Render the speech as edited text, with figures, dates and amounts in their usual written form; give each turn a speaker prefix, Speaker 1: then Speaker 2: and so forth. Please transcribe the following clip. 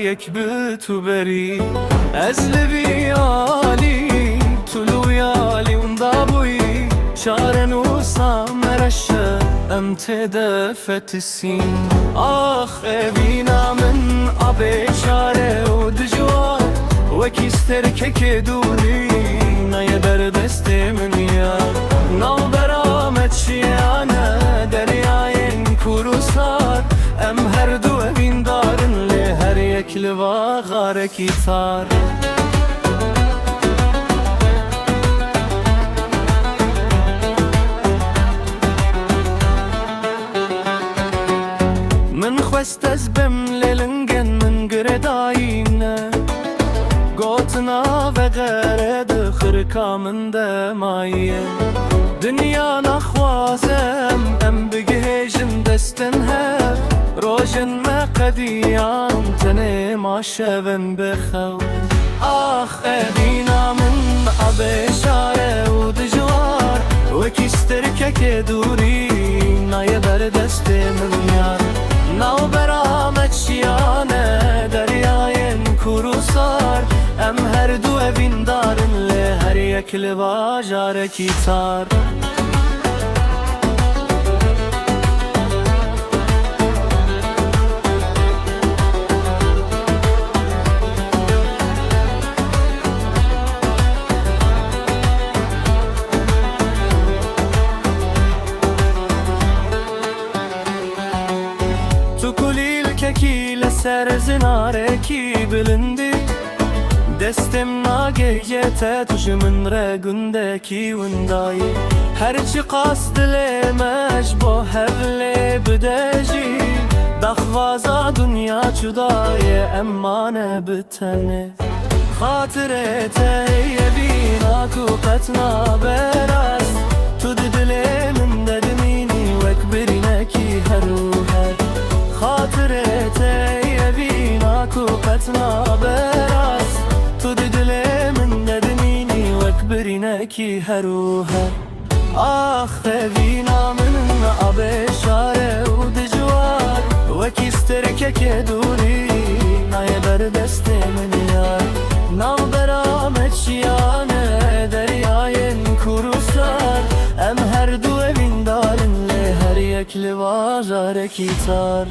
Speaker 1: یک به تو بری از لبی عالی طلو یالی وندا بوی شار نوسا مرشه ام تدفت السين آخ بينا من أبي شاره و دجوار وکی سترکک دوری نای بردست من یار نو برامت شیانه دریای کوروسار ام هر دو بین دارن لی هر یک لوا غارکی تار من خواست از بم للنگن من گرداینه گوتنا و غرد خرکا من دمایه دنیا نخوازم ام بگهجم دستن هف روشن ما قدیان تنه ما شبن بخو آخ ابینا من عبی شاره و دجوار وکی سترکک دوری نای بردست من یار نو برامت شیانه دریاین کوروسار ام هر دو بین دارن لی هر یک لوا جارکی تار تو کلیل ککی لسر زنارکی بلندی دستم ناگیته توش من رگندکی وندایی هرچی قصد لیمش با هفله بدجی دخوازا دنیا چدای امانه بتنه خاطرته یبینا کو قطنا براس تو دل من ددمینی وکبرینکی هرو هر خاطرته یبینا کو قطنا براس تو دل من ندمینی وکبرینکی هرو هر آخ بینا من عبی شاره و دجوار وکی سترکک دوری نای بردست من یار نو برامت شیانه دریاین کوروسار ام هر دو بین دارن لی هر یک لوا جارکی تار